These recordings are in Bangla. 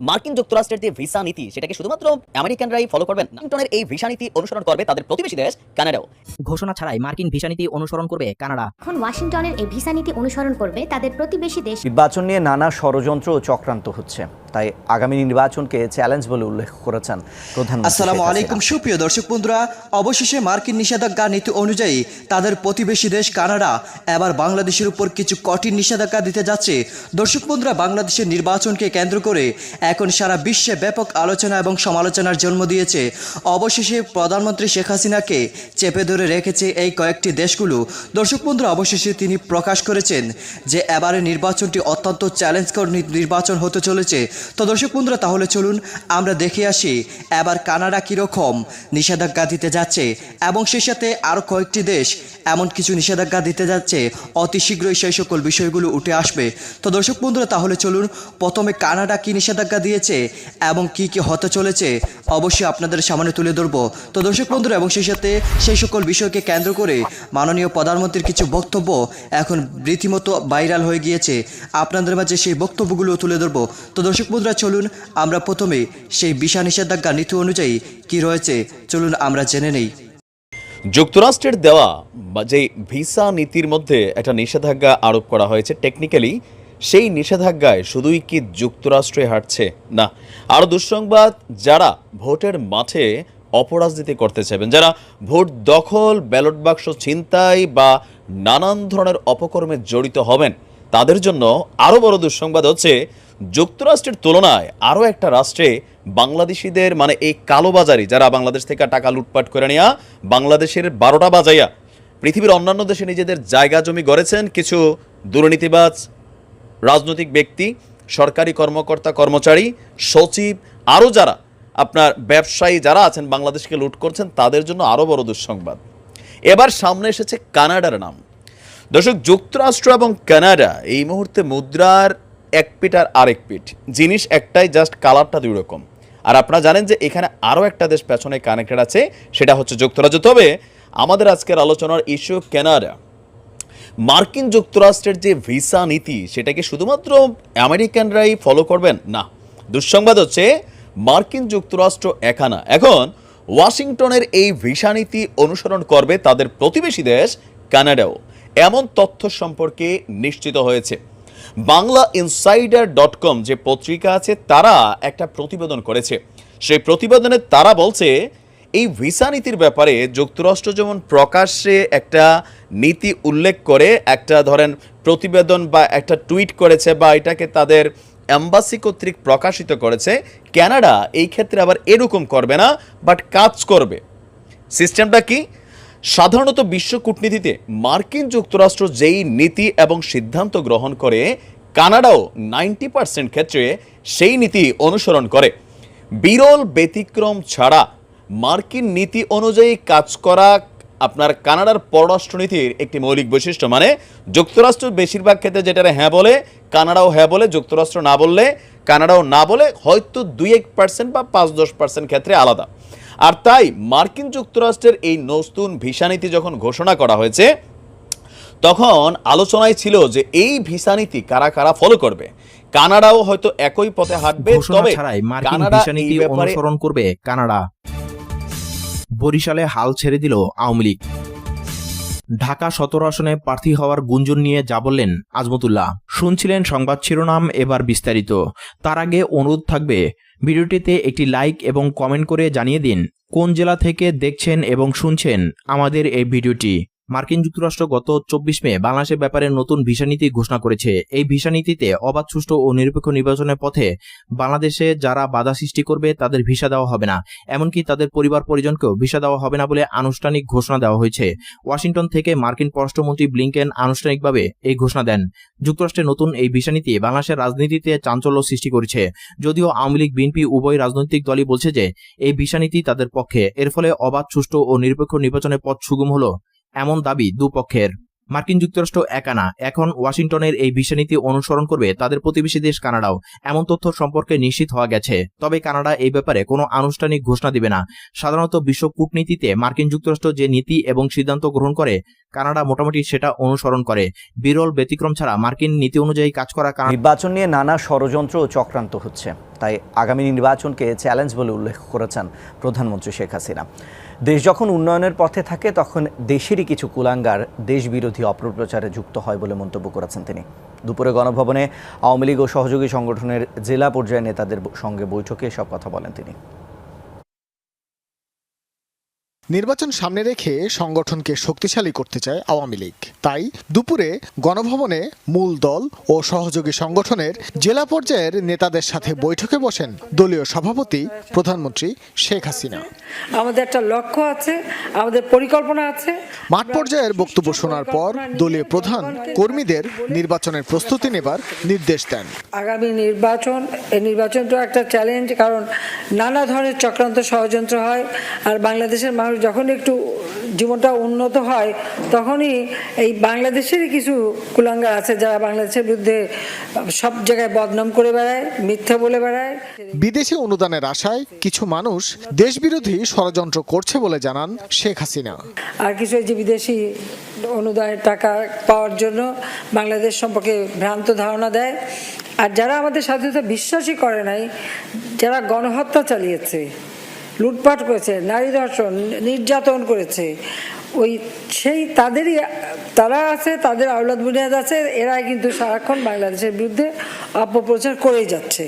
মার্কিন যুক্তরাষ্ট্রের যে ভিসা নীতি সেটাকে শুধুমাত্র আমেরিকানরাই ফলো করবেন না, ওয়াশিংটনের এই ভিসা নীতি অনুসরণ করবে তাদের প্রতিবেশী দেশ কানাডাও। ঘোষণা ছাড়াই মার্কিন ভিসা নীতি অনুসরণ করবে কানাডা। এখন ওয়াশিংটনের এই ভিসা নীতি অনুসরণ করবে তাদের প্রতিবেশী দেশ। নির্বাচন নিয়ে নানা ষড়যন্ত্র ও চক্রান্ত হচ্ছে, তাই আগামী নির্বাচনকে চ্যালেঞ্জ বলে উল্লেখ করেছেন প্রধানমন্ত্রী। আসসালামু আলাইকুম সুপ্রিয় দর্শক বন্ধুরা, অবশেষে মার্কিন নিষেধাজ্ঞা নীতি অনুযায়ী তাদের প্রতিবেশী দেশ কানাডা এবার বাংলাদেশের উপর কিছু কঠিন নিষেধাজ্ঞা দিতে যাচ্ছে। দর্শক বন্ধুরা, বাংলাদেশের নির্বাচনকে কেন্দ্র করে এখন সারা বিশ্বে ব্যাপক আলোচনা এবং সমালোচনার জন্ম দিয়েছে। অবশেষে প্রধানমন্ত্রী শেখ হাসিনাকে চেপে ধরে রেখেছে এই কয়েকটি দেশগুলো। দর্শক বন্ধুরা, অবশেষে তিনি প্রকাশ করেছেন যে এবারে নির্বাচনটি অত্যন্ত চ্যালেঞ্জকর নির্বাচন হতে চলেছে। তো দর্শক বন্ধুরা, তাহলে চলুন আমরা দেখে আসি এবার কানাডা কীরকম নিষেধাজ্ঞা দিতে যাচ্ছে এবং সেই সাথে আরও কয়েকটি দেশ এমন কিছু নিষেধাজ্ঞা দিতে যাচ্ছে। অতি শীঘ্রই সেই সকল বিষয়গুলো উঠে আসবে। তো দর্শক বন্ধুরা, তাহলে চলুন প্রথমে কানাডা কী নিষেধাজ্ঞা দিয়েছে এবং কি কি হতে চলেছে অবশ্যই আপনাদের সামনে তুলে ধরব। তো দর্শক বন্ধুরা, এবং সেই সাথে সেই সকল বিষয়কে কেন্দ্র করে মাননীয় প্রধানমন্ত্রীর কিছু বক্তব্য এখন রীতিমতো ভাইরাল হয়ে গিয়েছে। আপনাদের মাঝে সেই বক্তব্যগুলো তুলে ধরব। তো দর্শক বন্ধুরা, চলুন আমরা প্রথমে সেই ভিসা নিষেধাজ্ঞা নীতি অনুযায়ী কি রয়েছে চলুন আমরা জেনে নেই। যুক্তরাষ্ট্রের দেওয়া যে ভিসা নীতির মধ্যে একটা নিষেধাজ্ঞা আরোপ করা হয়েছে। টেকনিক্যালি সেই নিষেধাজ্ঞায় শুধুই কি যুক্তরাষ্ট্রে হাঁটছে না, আরও দুঃসংবাদ, যারা ভোটের মাঠে অপরাজনীতি করতে চাইবেন, যারা ভোট দখল, ব্যালট বাক্স ছিনতাই বা নানান ধরনের অপকর্মে জড়িত হবেন, তাদের জন্য আরও বড় দুঃসংবাদ হচ্ছে যুক্তরাষ্ট্রের তুলনায় আরও একটা রাষ্ট্রে বাংলাদেশিদের, মানে এই কালোবাজারি, যারা বাংলাদেশ থেকে টাকা লুটপাট করে নেওয়া, বাংলাদেশের 12টা বাজাইয়া পৃথিবীর অন্যান্য দেশে নিজেদের জায়গা জমি গড়েছেন কিছু দুর্নীতিবাজ রাজনৈতিক ব্যক্তি, সরকারি কর্মকর্তা কর্মচারী, সচিব, আরও যারা আপনার ব্যবসায়ী যারা আছেন বাংলাদেশকে লুট করছেন, তাদের জন্য আরও বড় দুঃসংবাদ। এবার সামনে এসেছে কানাডার নাম। দর্শক, যুক্তরাষ্ট্র এবং কানাডা এই মুহূর্তে মুদ্রার এক পিঠ আর আরেক পিঠ, জিনিস একটাই, জাস্ট কালারটা দুই রকম। আর আপনারা জানেন যে এখানে আরও একটা দেশ পেছনে কানেক্টেড আছে, সেটা হচ্ছে যুক্তরাজ্য। তবে আমাদের আজকের আলোচনার ইস্যু কানাডা। মার্কিন যুক্তরাষ্ট্রের যে ভিসা নীতি সেটাকে শুধুমাত্র আমেরিকানরাই ফলো করবেন না, দুঃসংবাদ হচ্ছে মার্কিন যুক্তরাষ্ট্র একা না, এখন ওয়াশিংটনের এই ভিসা নীতি অনুসরণ করবে তাদের প্রতিবেশী দেশ কানাডাও, এমন তথ্য সম্পর্কে নিশ্চিত হয়েছে। BanglaInsider.com যে পত্রিকা আছে, তারা একটা প্রতিবেদন করেছে। সেই প্রতিবেদনে তারা বলছে এই ভিসা নীতির ব্যাপারে যুক্তরাষ্ট্র যেমন প্রকাশ্যে একটা নীতি উল্লেখ করে একটা ধরেন প্রতিবেদন বা একটা টুইট করেছে বা এটাকে তাদের এম্বাসি কর্তৃক প্রকাশিত করেছে, কানাডা এই ক্ষেত্রে আবার এরকম করবে না, বাট কাজ করবে। সিস্টেমটা কি? সাধারণত বিশ্ব কূটনীতিতে মার্কিন যুক্তরাষ্ট্র যেই নীতি এবং সিদ্ধান্ত গ্রহণ করে, কানাডাও 90% ক্ষেত্রে সেই নীতি অনুসরণ করে। বিরল ব্যতিক্রম ছাড়া মার্কিন নীতি অনুযায়ী কাজ করা আপনার কানাডার পররাষ্ট্রনীতির একটি মৌলিক বৈশিষ্ট্য। মানে যুক্তরাষ্ট্র বেশিরভাগ ক্ষেত্রে যেটা হ্যাঁ বলে, কানাডাও হ্যাঁ বলে, যুক্তরাষ্ট্র না বললে কানাডাও না বলে, হয়তো 2-1% বা 5-10% ক্ষেত্রে আলাদা। আর তাই মার্কিন যুক্তরাষ্ট্রের এই নতুন ভিসা নীতি যখন ঘোষণা করা হয়েছে, তখন আলোচনায় ছিল যে এই ভিসা নীতি কারা কারা ফলো করবে। কানাডাও হয়তো একই পথে হাঁটবে, তবে কানাডা ভিসা নীতি অনুসরণ করবে কানাডা। বরিশালে হাল ছেড়ে দিল আওয়ামী লীগ। ঢাকা 17 আসনে প্রার্থী হওয়ার গুঞ্জন নিয়ে যা বললেন আজমতুল্লাহ। শুনছিলেন সংবাদ শিরোনাম, এবার বিস্তারিত। তার আগে অনুরোধ থাকবে ভিডিওটিতে একটি লাইক এবং কমেন্ট করে জানিয়ে দিন কোন জেলা থেকে দেখছেন এবং শুনছেন আমাদের এই ভিডিওটি। মার্কিন যুক্তরাষ্ট্র গত 24 মে বাংলাদেশের ব্যাপারে নতুন ভিসা নীতি ঘোষণা করেছে। এই ভিসা নীতিতে অবাধ, সুষ্ঠু ও নিরপেক্ষ নির্বাচনের পথে বাংলাদেশে যারা বাধা সৃষ্টি করবে তাদের ভিসা দেওয়া হবে না, এমনকি তাদের পরিবার পরিজনকেও ভিসা দেওয়া হবে না বলে আনুষ্ঠানিক ঘোষণা দেওয়া হয়েছে। ওয়াশিংটন থেকে মার্কিন পররাষ্ট্রমন্ত্রী ব্লিংকেন আনুষ্ঠানিকভাবে এই ঘোষণা দেন। যুক্তরাষ্ট্রের নতুন এই ভিসা নীতি বাংলাদেশের রাজনীতিতে চাঞ্চল্য সৃষ্টি করেছে। যদিও আওয়ামী লীগ, বিএনপি উভয় রাজনৈতিক দলই বলছে যে এই ভিসা নীতি তাদের পক্ষে, এর ফলে অবাধ, সুষ্ঠু ও নিরপেক্ষ নির্বাচনের পথ সুগম হলো, এমন দাবি দুপক্ষের। মার্কিন যুক্তরাষ্ট্র একা না, এখন ওয়াশিংটনের এই ভিসা নীতি অনুসরণ করবে তাদের প্রতিবেশী দেশ কানাডাও, এমন তথ্য সম্পর্কে নিশ্চিত হওয়া গেছে। তবে কানাডা এই ব্যাপারে কোনো আনুষ্ঠানিক ঘোষণা দিবে না। সাধারণত বিশ্ব কূটনীতিতে মার্কিন যুক্তরাষ্ট্র যে নীতি এবং সিদ্ধান্ত গ্রহণ করে কানাডা মোটামুটি সেটা অনুসরণ করে। বিরল ব্যতিক্রম ছাড়া মার্কিন নীতি অনুযায়ী কাজ করা নির্বাচন নিয়ে নানা ষড়যন্ত্র ও চক্রান্ত হচ্ছে, তাই আগামী নির্বাচনকে চ্যালেঞ্জ বলে উল্লেখ করেছেন প্রধানমন্ত্রী শেখ হাসিনা। দেশ যখন উন্নয়নের পথে থাকে তখন দেশেরই কিছু কুলাঙ্গার দেশবিরোধী অপপ্রচারে যুক্ত হয় বলে মন্তব্য করেছেন তিনি। দুপুরে গণভবনে আওয়ামী লীগ ও সহযোগী সংগঠনের জেলা পর্যায়ের নেতাদের সঙ্গে বৈঠকে এসব কথা বলেন তিনি। নির্বাচন সামনে রেখে সংগঠনকে শক্তিশালী করতে চায় আওয়ামী লীগ, তাই দুপুরে গণভবনে মূল দল ও সহযোগী সংগঠনের জেলা পর্যায়ের নেতাদের সাথে বৈঠকে বসেন দলীয় সভাপতি প্রধানমন্ত্রী শেখ হাসিনা। আমাদের একটা লক্ষ্য আছে, আমাদের পরিকল্পনা আছে। মাঠ পর্যায়ের বক্তব্য শোনার পর দলীয় প্রধান কর্মীদের নির্বাচনের প্রস্তুতি নেবার নির্দেশ দেন। আগামী নির্বাচন, এই নির্বাচনটা একটা চ্যালেঞ্জ, কারণ নানা ধরনের চক্রান্ত ষড়যন্ত্র হয়। আর বাংলাদেশের মানুষ যখন একটু জীবনটা উন্নত হয় তখনই এই বাংলাদেশেরই কিছু কুলাঙ্গার আছে যারা বাংলাদেশের বিরুদ্ধে সব জায়গায় বদনাম করে বেড়ায়, মিথ্যা বলে বেড়ায়। বিদেশি অনুদানের আশায় কিছু মানুষ দেশবিরোধী ষড়যন্ত্র করছে বলে জানান শেখ হাসিনা। আর কিছু এই যে বিদেশি অনুদানের টাকা পাওয়ার জন্য বাংলাদেশ সম্পর্কে ভ্রান্ত ধারণা দেয়। আর যারা আমাদের স্বাধীনতা বিশ্বাসই করে নাই, যারা গণহত্যা চালিয়েছে, লুটপাট করেছে, নারী ধর্ষণ, নির্যাতন করেছে, তারা আছে, তাদের আওলাদ বুনিয়াদ আছে, এরাই কিন্তু সারাক্ষণ বাংলাদেশের বিরুদ্ধে অপপ্রচার করেই যাচ্ছে।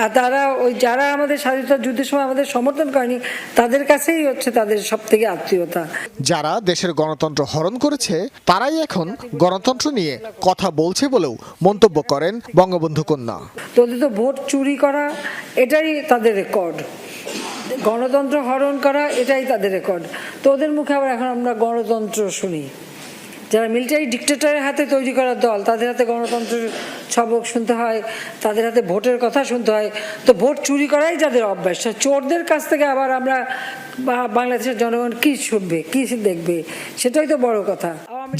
আর তারা যারা আমাদের স্বাধীনতা যুদ্ধের সময় আমাদের সমর্থন করেনি, তাদের কাছেই হচ্ছে তাদের সব থেকে আত্মীয়তা। যারা দেশের গণতন্ত্র হরণ করেছে তারাই এখন গণতন্ত্র নিয়ে কথা বলছে বলেও মন্তব্য করেন বঙ্গবন্ধু কন্যা। তোদের তো ভোট চুরি করা, এটাই তাদের রেকর্ড। গণতন্ত্র হরণ করা, এটাই তাদের রেকর্ড। তো ওদের মুখে আবার এখন আমরা গণতন্ত্র শুনি। যারা মিলিটারি ডিক্টেটরের হাতে তৈরি করা দল, তাদের হাতে গণতন্ত্রের সবক শুনতে হয়, তাদের হাতে ভোটের কথা শুনতে হয়। তো ভোট চুরি করাই যাদের অভ্যাস, চোরদের কাছ থেকে আবার আমরা বাংলাদেশের জনগণ কি শুনবে, কি দেখবে, সেটাই তো বড় কথা।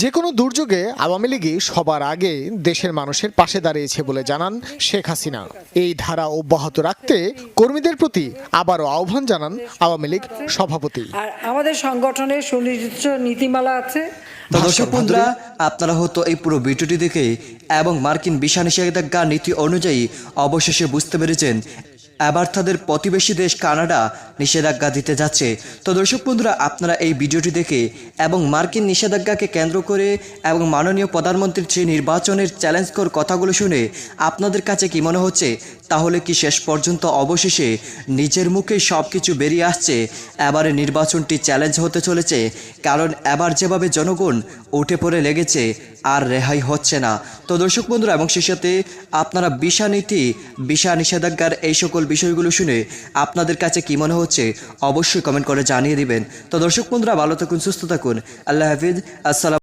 যে কোনো দুর্যোগে আওয়ামী লীগই সবার আগে দেশের মানুষের পাশে দাঁড়িয়েছে বলে জানান শেখ হাসিনা। এই ধারা অব্যাহত রাখতে কর্মীদের প্রতি আবারও আহ্বান জানান আওয়ামী লীগ সভাপতি। আর আমাদের সংগঠনের সুনির্দিষ্ট নীতিমালা আছে। দর্শক বন্ধুরা, আপনারা হয়তো এই পুরো ভিডিওটি দেখে এবং মার্কিন ভিসা নিষেধাজ্ঞা নীতি অনুযায়ী অবশেষে বুঝতে পেরেছেন এবার তাদের প্রতিবেশী দেশ কানাডা নিষেধাজ্ঞা দিতে যাচ্ছে। তো দর্শক বন্ধুরা, আপনারা এই ভিডিওটি দেখে এবং মার্কিন নিষেধাজ্ঞাকে কেন্দ্র করে এবং মাননীয় প্রধানমন্ত্রীর সেই নির্বাচনের চ্যালেঞ্জকর কথাগুলো শুনে আপনাদের কাছে কি মনে হচ্ছে? তাহলে কি শেষ পর্যন্ত অবশেষে নিজের মুখে সব কিছু বেরিয়ে আসছে এবারে নির্বাচনটি চ্যালেঞ্জ হতে চলেছে? কারণ এবার যেভাবে জনগণ উঠে পড়ে লেগেছে আর রেহাই হচ্ছে না। তো দর্শক বন্ধুরা, এবং সেই সাথে আপনারা ভিসা নীতি, ভিসা নিষেধাজ্ঞার এই সকল বিষয়গুলো শুনে আপনাদের কাছে কি মনে হচ্ছে অবশ্যই কমেন্ট করে জানিয়ে দিবেন। তো দর্শক বন্ধুরা, ভালো থাকুন, সুস্থ থাকুন, আল্লাহ হাফিজ, আসসালাম।